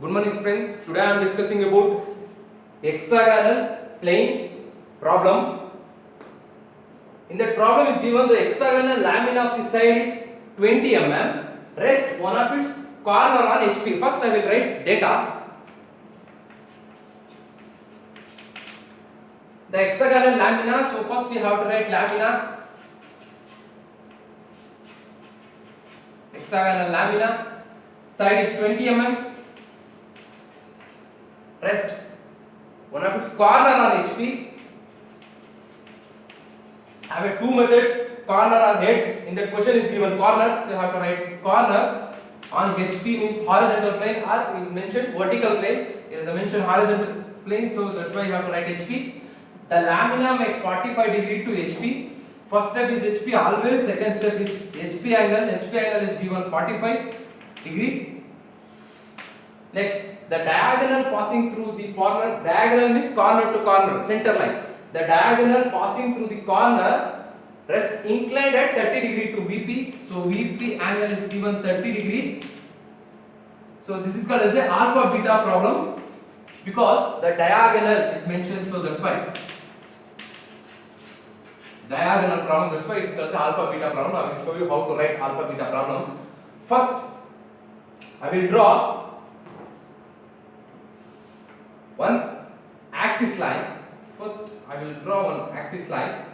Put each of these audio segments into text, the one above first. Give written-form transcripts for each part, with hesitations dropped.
Good morning friends. Today I am discussing about hexagonal plane problem. In that problem is given the hexagonal lamina of the side is 20 mm, rest one of its corner on HP. First I will write data. The hexagonal lamina, so first you have to write lamina. Hexagonal lamina, side is 20 mm, rest one of its corner on HP. I have two methods, corner or edge. In that question is given corner, so you have to write corner on HP means horizontal plane, or we mentioned vertical plane. It is mentioned horizontal plane, so that's why you have to write HP. The lamina makes 45 degree to HP. First step is HP always, second step is HP angle. HP angle is given 45 degree. Next, the diagonal passing through the corner, diagonal means corner to corner, center line. The diagonal passing through the corner rests inclined at 30 degree to VP. So VP angle is given 30 degree. So this is called as a alpha beta problem because the diagonal is mentioned, so that's why. Diagonal problem, that's why it's called as alpha beta problem. I will show you how to write alpha beta problem. First, I will draw one axis line. First, I will draw one axis line.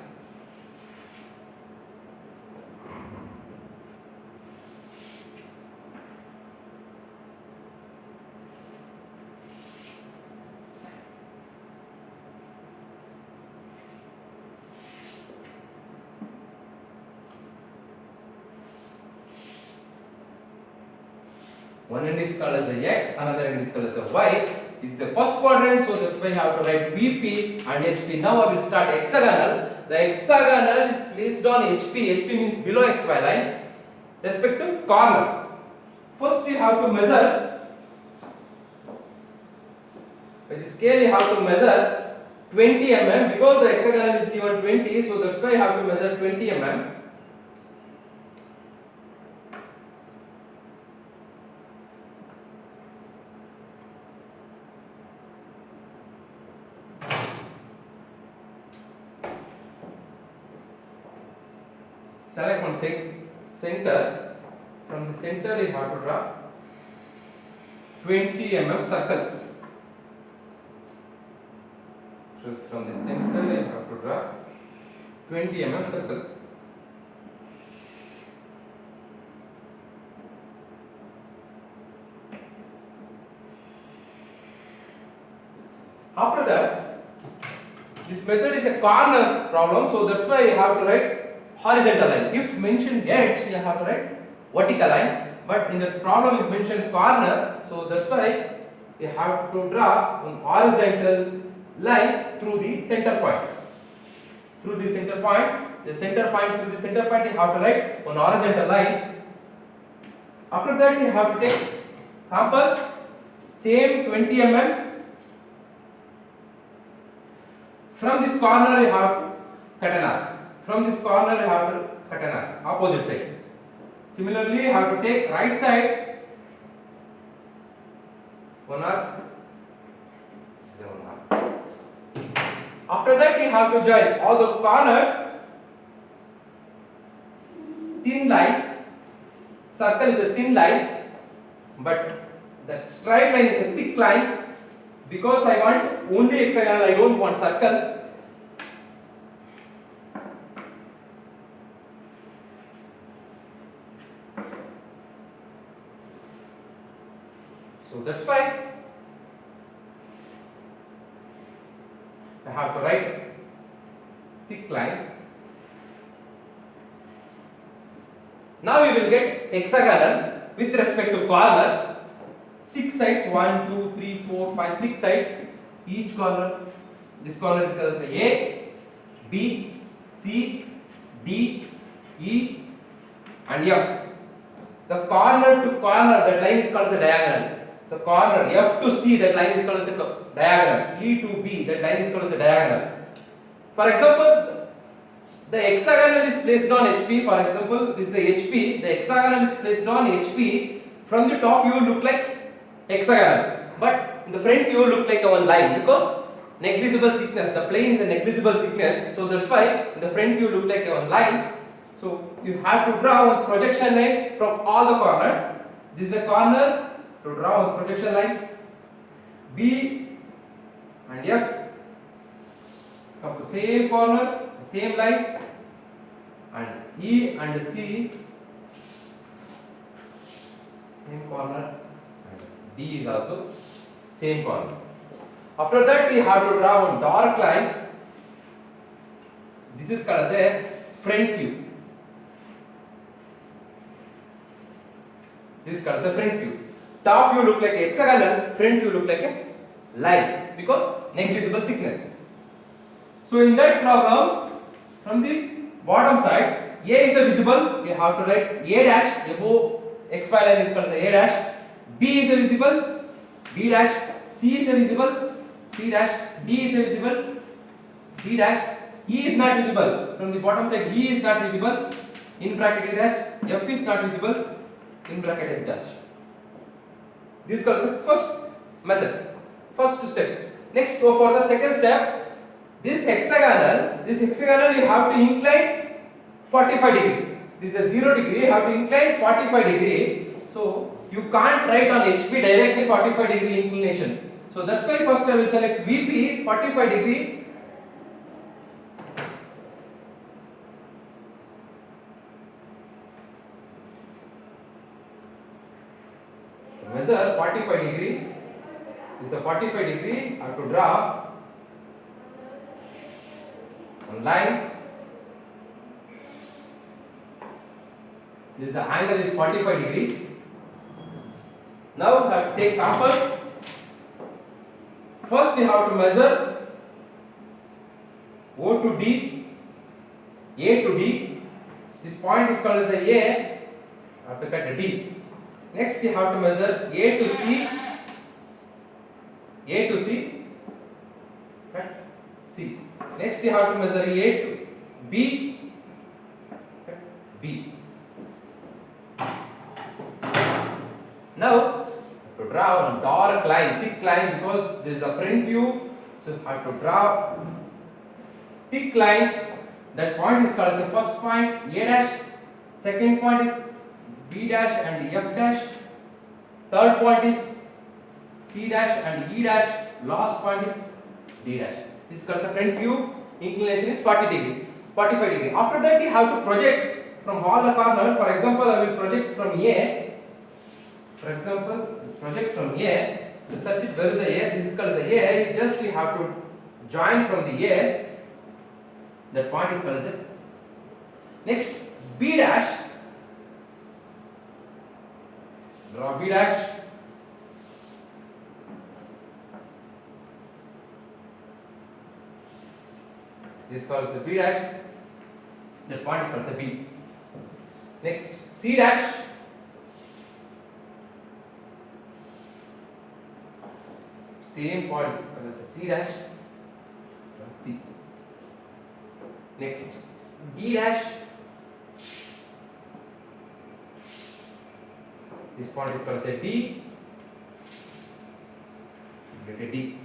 One end is called as a X, another end is called as a Y. It's the first quadrant, so that's why I have to write VP and HP. Now I will start hexagonal. The hexagonal is placed on HP. HP means below XY line, respect to corner. First you have to measure. By the scale you have to measure 20 mm because the hexagonal is given 20, so that's why you have to measure 20 mm. Select one center. From the center you have to draw 20 mm circle. So from the center you have to draw 20 mm circle. After that, this method is a corner problem, so that's why you have to write horizontal line. If mentioned edge, you have to write vertical line. But in this problem is mentioned corner, so that's why you have to draw an horizontal line through the center point. Through the center point, through the center point, you have to write one horizontal line. After that, you have to take compass, same 20 mm. From this corner, you have to cut an arc. From this corner you have to cut an arc, opposite side. Similarly you have to take right side, one arc, one arc. After that you have to join all the corners, thin line, circle is a thin line, but that straight line is a thick line because I want only hexagonal, I don't want circle. So that's why I have to write thick line. Now we will get hexagonal with respect to corner. 6 sides, 1, 2, 3, 4, 5, 6 sides. Each corner, this corner is called as A, B, C, D, E and F. The corner to corner, that line is called as a diagonal. So corner F to C, that line is called as a diagonal. E to B, that line is called as a diagonal. For example, the hexagonal is placed on HP. For example, this is the HP. The hexagonal is placed on HP. From the top, you look like hexagonal. but in the front view look like a one line because negligible thickness. The plane is a negligible thickness, so that's why in the front view look like a one line. So you have to draw one projection line from all the corners. This is a corner, to draw one projection line. B and F come to same corner, same line, and E and C same corner, and D is also same corner. After that, we have to draw one dark line. This is called as a front view. This is called as a front view. Top view look like a hexagonal, front view look like a line because negligible thickness. So in that problem, from the bottom side, A is a visible. We have to write A dash above xy line is called as A dash. B is a visible. B dash. C is a visible. C dash. D is a visible. D dash. E is not visible. From the bottom side, E is not visible. In bracket A dash. F is not visible. In bracket F dash. This is called as first method. First step. Next, go for the second step. This hexagonal you have to incline 45 degree. This is a 0 degree, you have to incline 45 degree. So you can't write on HP directly 45 degree inclination. So that's why first I will select VP 45 degree. Measure 45 degree. This is a 45 degree. I have to draw one line. This angle is 45 degree. Now I have to take compass. First you have to measure O to D, A to D. This point is called as a A. I have to cut a D. Next you have to measure A to C. A to C. Cut C. Next you have to measure A to B. Cut B. Now to draw a dark line, thick line, because this is a front view, so I have to draw thick line. That point is called as the first point A dash, second point is B dash and F dash, third point is C dash and E dash, last point is D dash. This is called as a front view. Inclination is 40 degree, 45 degree. After that, you have to project from all the corners. For example, I will project from A. For example, project from A. Search it where is the A. This is called as the A. Just you have to join from the A. That point is called as it. Next, B dash. Draw B dash. This is called as B dash. That point is called as B. Next, C dash. Same point is called as C dash. C. Next, D dash. This point is called as a D. Get a D.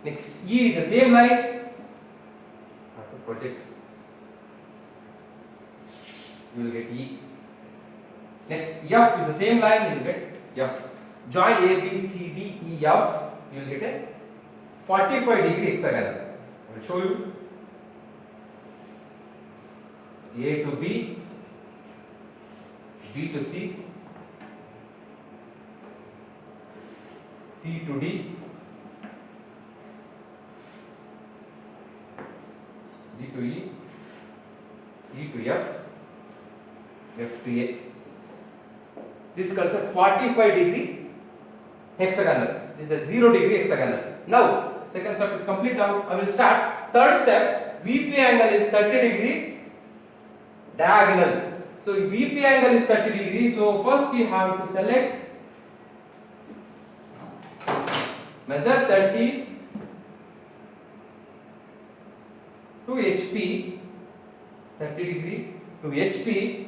Next, E is the same line. Have to project. You will get E. Next, F is the same line. You will get F. Join A, B, C, D, E, F. You will get a 45 degree hexagonal. I will show you. A to B, B to C, C to D, D to E, E to F, F to A. This is called a 45 degree hexagonal. This is a 0 degree hexagonal. Now, second step is complete. Now, I will start. Third step, VP angle is 30 degree diagonal. So, VP angle is 30 degree. So, first you have to select, measure 30 to HP, 30 degree to HP.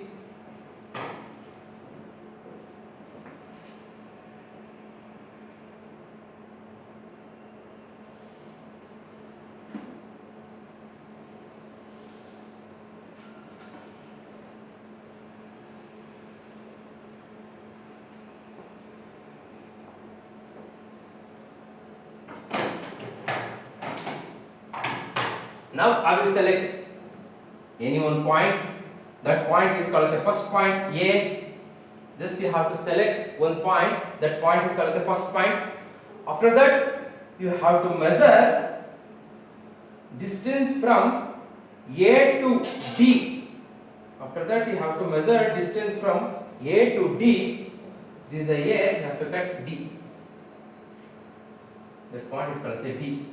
Now I will select any one point. That point is called as the first point A. Just you have to select one point. That point is called as the first point. After that, you have to measure distance from A to D. After that, you have to measure distance from A to D. This is a A. You have to cut D. That point is called as a D.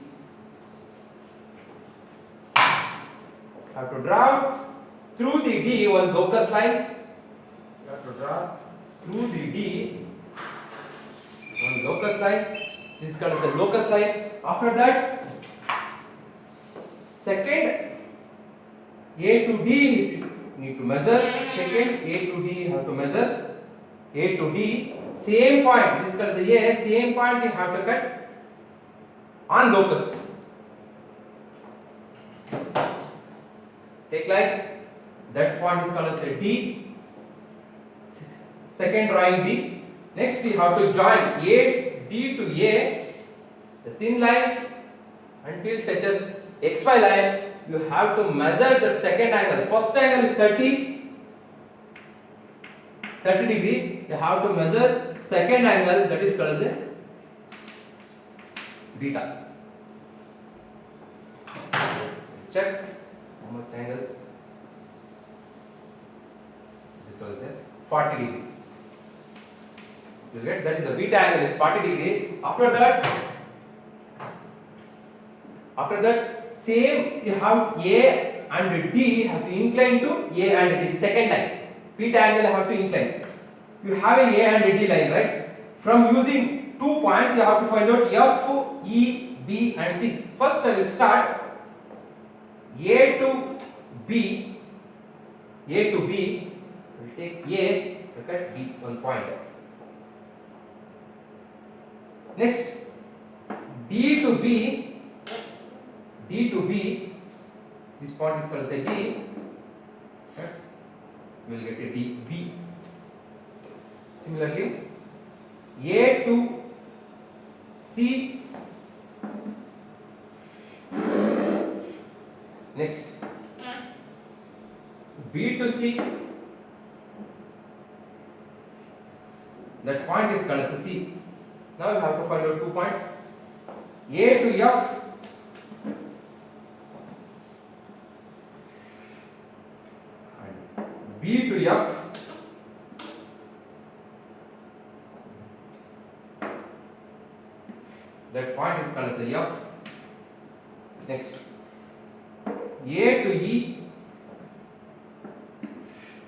Have to draw through the D one locus line. You have to draw through the D one locus line. This is called as a locus line. After that, second A to D need to measure. Second A to D you have to measure. A to D same point. This is called as a same point you have to cut on locus. Take line. That point is called as a D. Second drawing D. Next we have to join A, D to A, the thin line until it touches XY line. You have to measure the second angle. First angle is 30 degree. You have to measure second angle, that is called as a beta. Check how much angle. This was a 40 degree. You get that is a beta angle is 40 degree. After that same you have A and D have to incline to A and D second line. Beta angle have to incline. You have a and D line, right? From using 2 points you have to find out F, E, B and C. First I will start A to B. A to B. We will take A, look at B, one point. Next, D to B. D to B. This point is called as a D. We will get a D, B. Similarly, A to C. Next, B to C. That point is called as a C. Now you have to find out 2 points. A to F. And B to F. That point is called as a F. Next, A to E.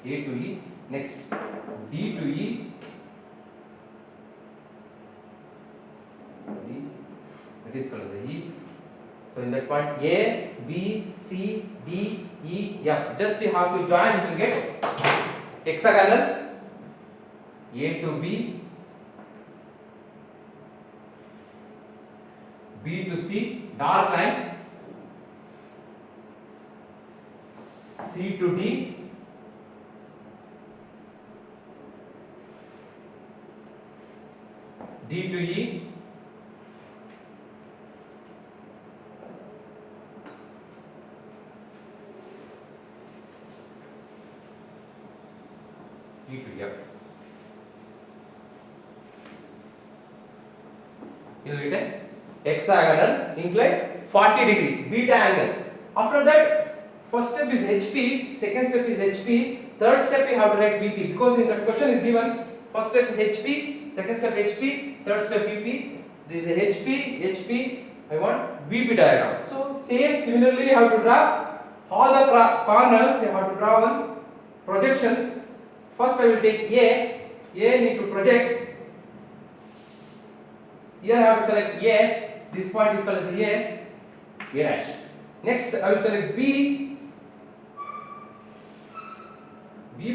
A to E. Next, D to E. That is called as a E. So in that point A, B, C, D, E, F. Just you have to join, you will get hexagonal. A to B, B to C, dark line. C to D, D to E, D to F. You will get a hexagonal inclined 40 degree beta angle. After that, first step is HP, second step is HP, third step you have to write VP because in that question is given first step HP, second step HP, third step VP. This is HP, I want VP diagram. So similarly you have to draw all the corners, you have to draw one projections. First I will take A need to project. Here I have to select A, this point is called as A dash. Next I will select B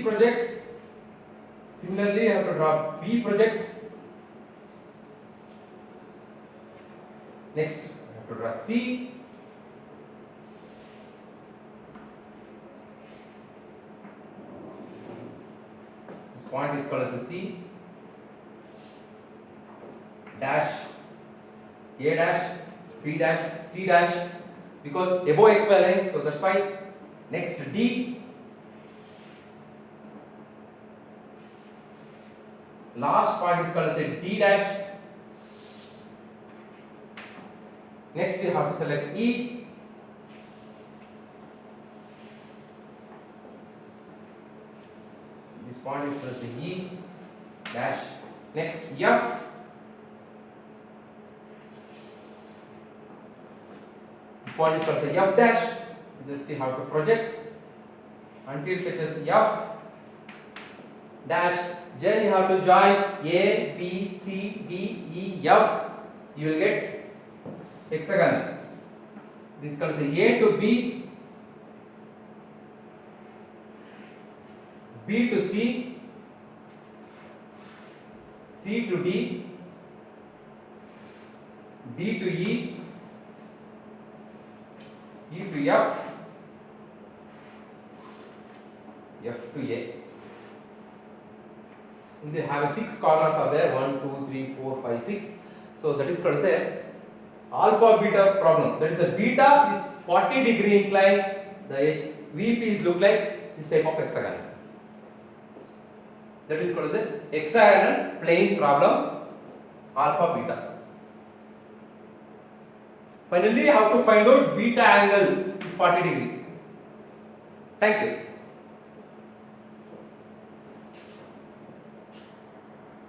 project. Similarly I have to draw B project. Next I have to draw C. This point is called as a C dash, A dash, B dash, C dash. because above xy line, so that's fine. Next D. Last point is called as a D dash. Next you have to select E. This point is called as a E dash. Next F. This point is called as a F dash. Just you have to project until it touches F dash. Then you have to join A, B, C, D, E, F. You will get hexagon. This is called as A to B, B to C, C to D, D to E, E to F, F to A. They have 6 corners are there, 1, 2, 3, 4, 5, 6. So that is called as a alpha beta problem. That is a beta is 40-degree incline. The VPs look like this type of hexagon. That is called as a hexagonal plane problem, alpha beta. Finally, how to find out beta angle 40 degree. Thank you.